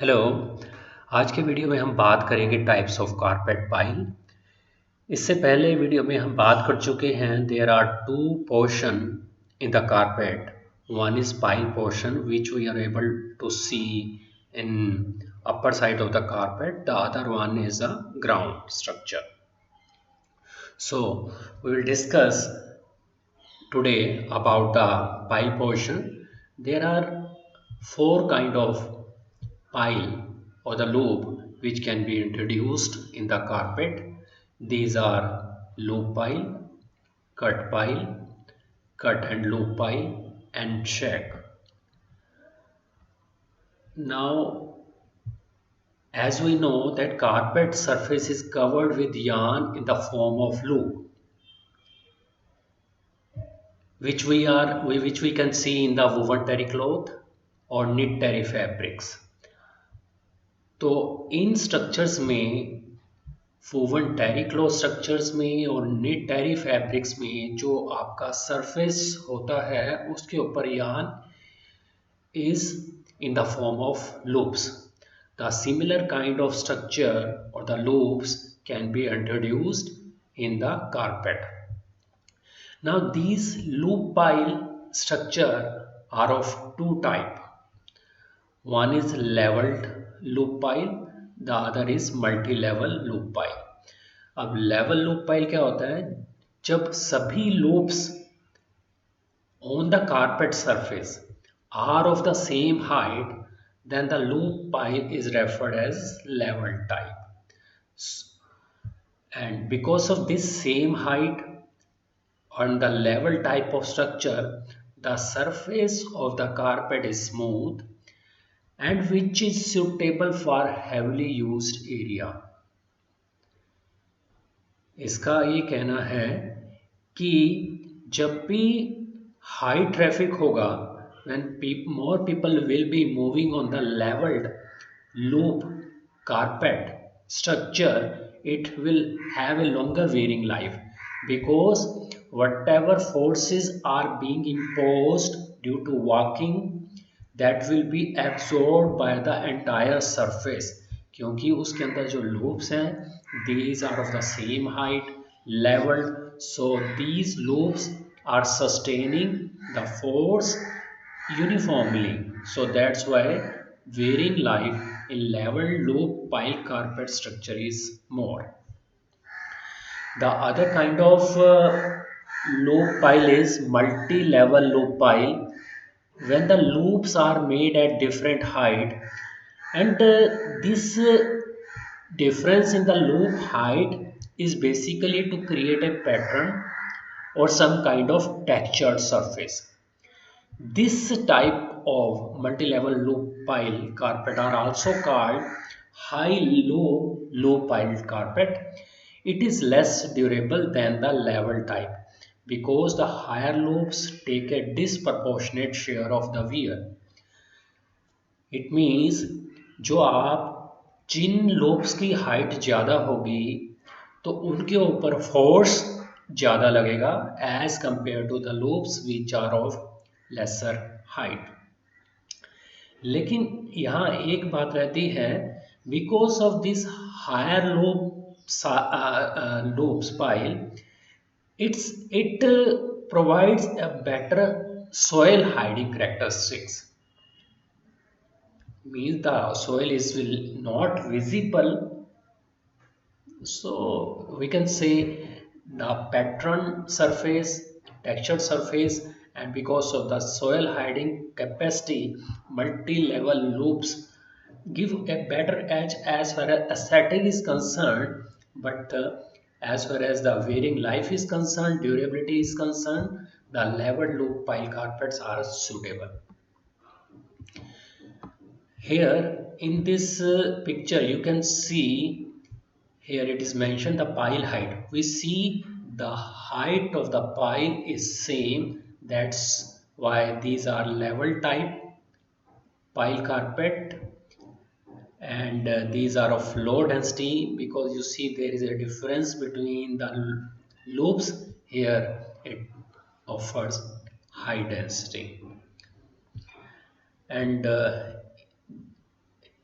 Hello. आज के video में हम बात करेंगे टाइप्स ऑफ कारपेट पाइल। इससे पहले वीडियो में हम बात कर चुके हैं there are two portion in the carpet. One is pile portion which we are able to see in upper side of the carpet. The other one is a ground structure. So we will discuss today about the pile portion. There are four kind of pile or the loop which can be introduced in the carpet. These are loop pile, cut and loop pile, and shack. Now, as we know that carpet surface is covered with yarn in the form of loop, which we can see in the woven terry cloth or knit terry fabrics. तो इन structures में woven टेरी cloth structures में और knit टेरी fabrics में जो आपका surface होता है उसके ऊपर yarn is in the form of loops. The similar kind of structure or the loops can be introduced in the carpet. Now these loop pile structure are of two type. One is leveled loop pile, the other is multi-level loop pile. अब level loop pile क्या होता है? जब सभी loops on the carpet surface are of the same height, then the loop pile is referred as level type. And because of this same height on the level type of structure, the surface of the carpet is smooth and which is suitable for heavily used area. इसका ये कहना है कि जब भी high traffic होगा, when more people will be moving on the leveled loop carpet structure, it will have a longer wearing life because whatever forces are being imposed due to walking, that will be absorbed by the entire surface. क्योंकि उसके अंदर जो loops हैं, these are of the same height, leveled, so these loops are sustaining the force uniformly. So that's why wearing life in leveled loop pile carpet structure is more. The other kind of loop pile is multi-level loop pile, when the loops are made at different height, and this difference in the loop height is basically to create a pattern or some kind of textured surface. This type of multi-level loop pile carpet are also called high-low low pile carpet. It is less durable than the level type because the higher loops take a disproportionate share of the wear. It means जो आप जिन loops की height ज़्यादा होगी तो उनके ऊपर force ज़्यादा लगेगा as compare to the loops which are of lesser height. लेकिन यहाँ एक बात रहती है, because of this higher loops pile, it provides a better soil hiding characteristics. Means the soil is will not visible, so we can say the pattern surface, textured surface, and because of the soil hiding capacity, multi-level loops give a better edge as far as aesthetic is concerned, but as far as the wearing life is concerned, durability is concerned, the level loop pile carpets are suitable. Here in this picture you can see, here it is mentioned the pile height. We see the height of the pile is same, that's why these are level type pile carpet, and these are of low density because you see there is a difference between the loops. Here it offers high density, and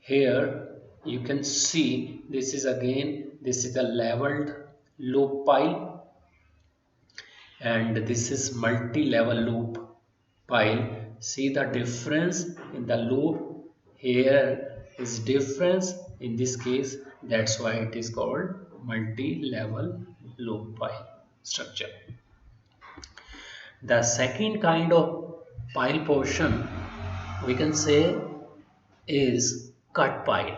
Here you can see this is a leveled loop pile, and this is multi-level loop pile. See the difference in the loop. Here is difference in this case, that's why it is called multi-level loop pile structure. The second kind of pile portion we can say is cut pile.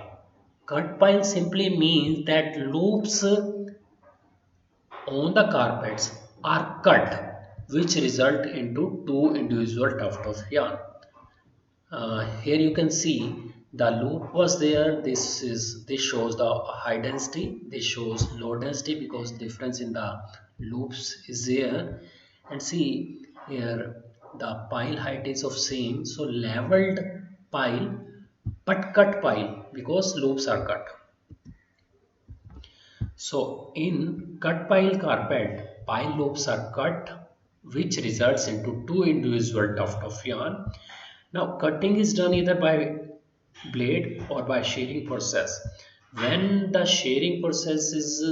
Cut pile simply means that loops on the carpets are cut, which result into two individual tufts of yarn. Here you can see the loop was there. This shows the high density. This shows low density because difference in the loops is there. And see here the pile height is of same. So leveled pile but cut pile because loops are cut. So in cut pile carpet, pile loops are cut, which results into two individual tuft of yarn. Now cutting is done either by blade or by shearing process. When the shearing process is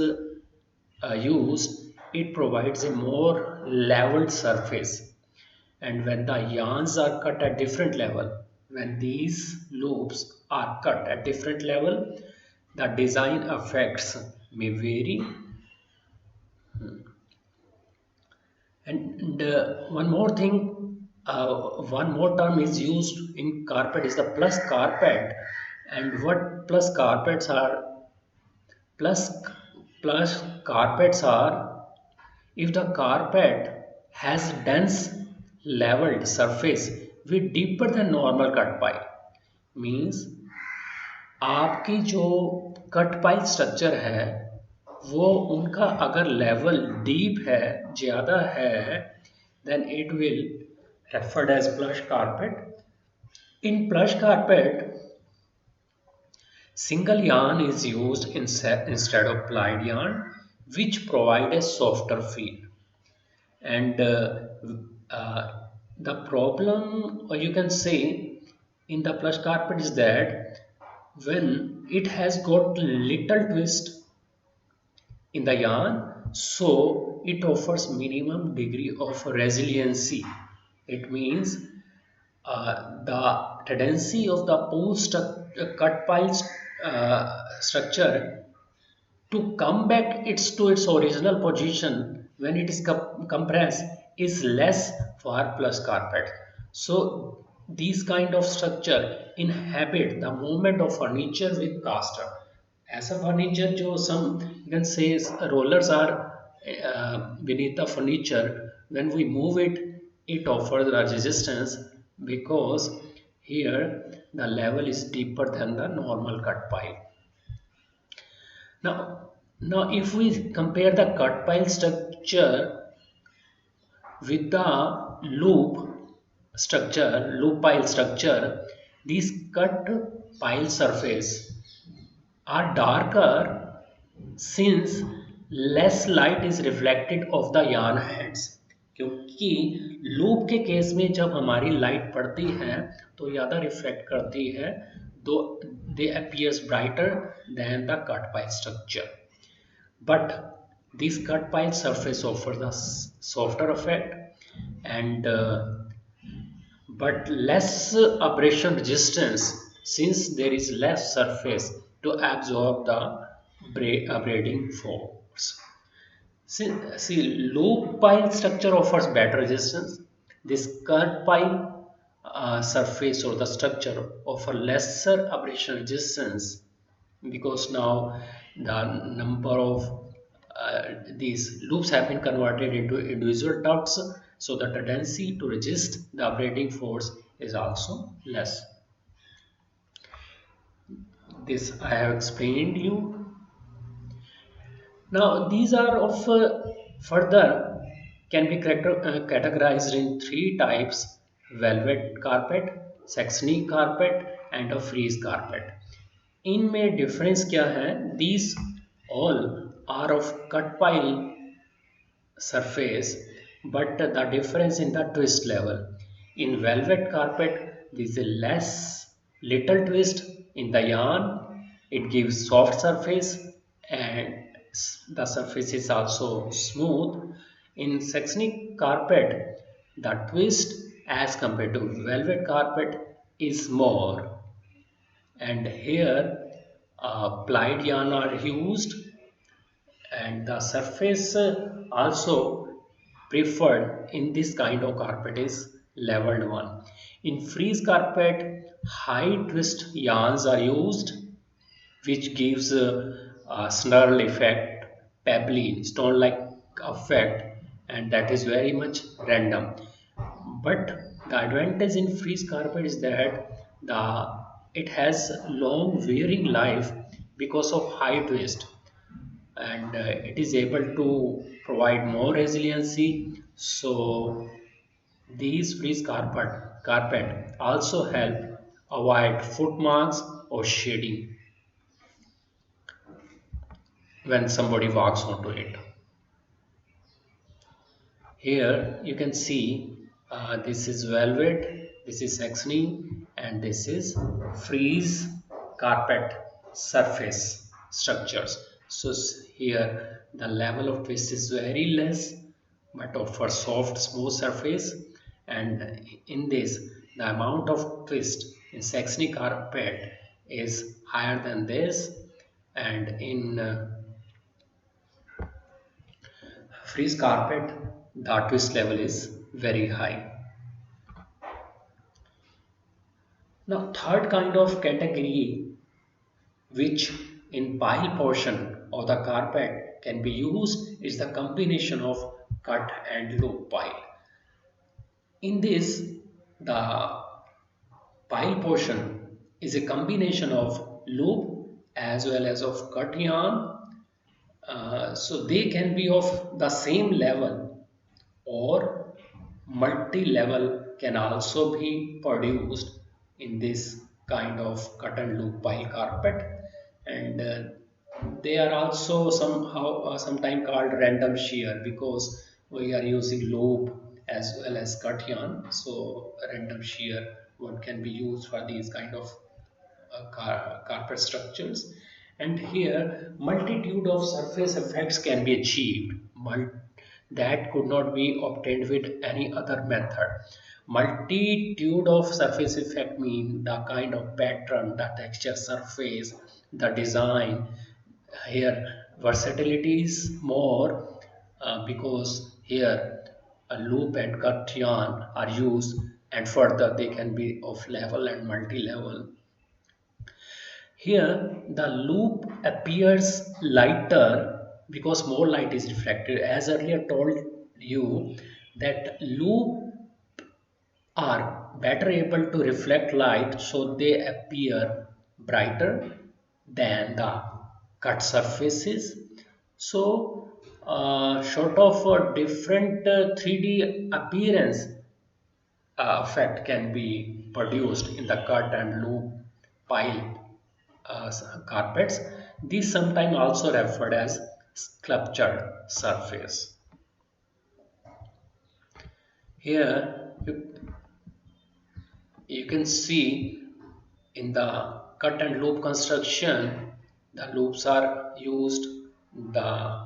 used, it provides a more leveled surface. And when the yarns are cut at different level, when these loops are cut at different level, the design effects may vary. And one more thing, one more term is used in carpet is the plus carpet. And what plus plus carpets are if the carpet has dense leveled surface with deeper than normal cut pile, means आपकी जो cut pile structure है वो उनका अगर level deep है ज़्यादा है then it will referred as plush carpet. In plush carpet, single yarn is used instead of plied yarn, which provide a softer feel. And the problem, or you can say, in the plush carpet is that when it has got little twist in the yarn, so it offers minimum degree of resiliency. It means the tendency of the post cut pile structure to come back to its original position when it is compressed is less for plus carpet. So these kind of structure inhabit the movement of furniture with caster. ऐसा furniture जो some you can say rollers are beneath the furniture, when we move it, it offers the resistance because here the level is deeper than the normal cut pile. Now if we compare the cut pile structure with the loop pile structure, these cut pile surface are darker since less light is reflected of the yarn heads. क्योंकि loop के case में जब हमारी light पड़ती है तो ज़्यादा reflect करती है, दो they appears brighter than the cut pile structure. But this cut pile surface offers a softer effect and but less abrasion resistance since there is less surface to absorb the abrading force. See, loop pile structure offers better resistance. This cut pile surface or the structure offer lesser abrasion resistance because now the number of these loops have been converted into individual tufts, so the tendency to resist the abrading force is also less. This I have explained you. Now these are of further can be categorized in three types: velvet carpet, Saxony carpet and a frieze carpet. इनमें difference क्या है? These all are of cut pile surface, but the difference in the twist level. In velvet carpet, there is a little twist, In the yarn, it gives soft surface and the surface is also smooth. In Saxony carpet, the twist as compared to velvet carpet is more. And here plied yarn are used and the surface also preferred in this kind of carpet is leveled one. In frieze carpet, high twist yarns are used which gives a snarl effect, pebbly, stone-like effect, and that is very much random. But the advantage in freeze carpet is that it has long wearing life because of high twist, and it is able to provide more resiliency. So these freeze carpet also help avoid foot marks or shading when somebody walks onto it. Here you can see this is velvet, this is Saxony, and this is frieze carpet surface structures. So here the level of twist is very less, but for soft smooth surface. And in this, the amount of twist in Saxony carpet is higher than this, and in freeze carpet, the twist level is very high. Now, third kind of category, which in pile portion of the carpet can be used, is the combination of cut and loop pile. In this, the pile portion is a combination of loop as well as of cut yarn. So they can be of the same level or multi-level can also be produced in this kind of cut and loop pile carpet, and they are also somehow sometime called random shear because we are using loop as well as cut yarn. So random shear what can be used for these kind of carpet structures, and here multitude of surface effects can be achieved that could not be obtained with any other method. Multitude of surface effect mean the kind of pattern, the texture surface, the design. Here versatility is more because here a loop and cut yarn are used, and further they can be of level and multi-level. Here the loop appears lighter because more light is reflected. As earlier told you that loop are better able to reflect light, so they appear brighter than the cut surfaces. So short of a different 3D appearance effect can be produced in the cut and loop pile carpets. These sometimes also referred as sculptured surface. Here you can see in the cut and loop construction, the loops are used, the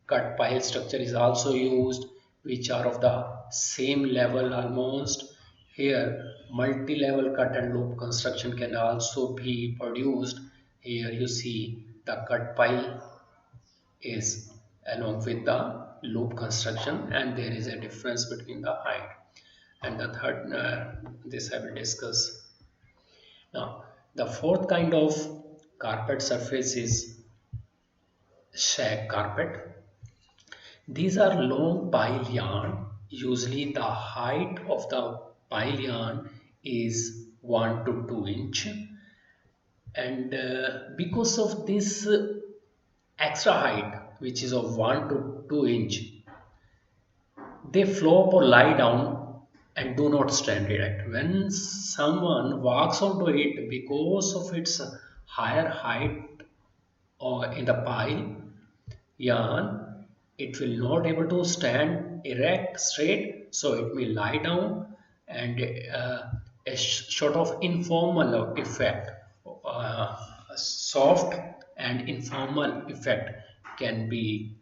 cut pile structure is also used, which are of the same level almost. Here multi-level cut and loop construction can also be produced. Here you see the cut pile is along with the loop construction, and there is a difference between the height. And the third, this I will discuss now. The fourth kind of carpet surface is shag carpet. These are long pile yarn. Usually the height of the pile yarn is 1 to 2 inch, and because of this extra height which is of 1 to 2 inch, they flop or lie down and do not stand erect. When someone walks onto it because of its higher height or in the pile yarn, it will not able to stand erect straight, so it may lie down, and a sort of informal effect soft and informal effect can be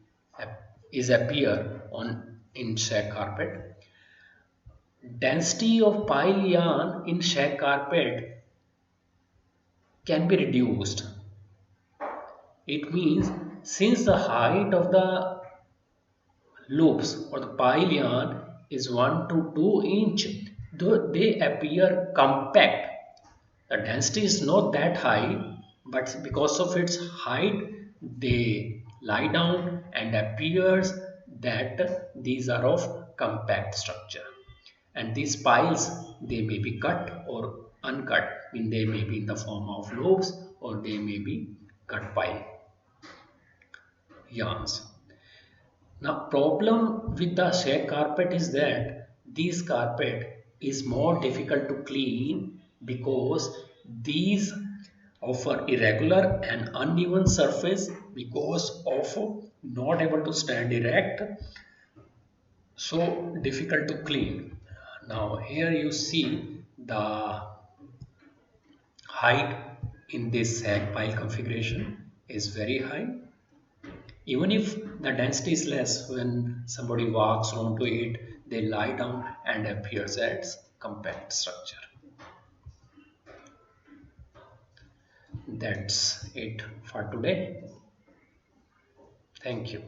is appear on in shag carpet. Density of pile yarn in shag carpet can be reduced. It means since the height of the loops or the pile yarn is 1 to 2 inch, though they appear compact. The density is not that high, but because of its height, they lie down and appears that these are of compact structure. And these piles, they may be cut or uncut, I mean they may be in the form of loops or they may be cut pile yarns. Now problem with the shag carpet is that this carpet is more difficult to clean because these offer irregular and uneven surface because of not able to stand erect, so difficult to clean. Now here you see the height in this sag pile configuration is very high. Even if the density is less, when somebody walks onto it, they lie down and appears as compact structure. That's it for today. Thank you.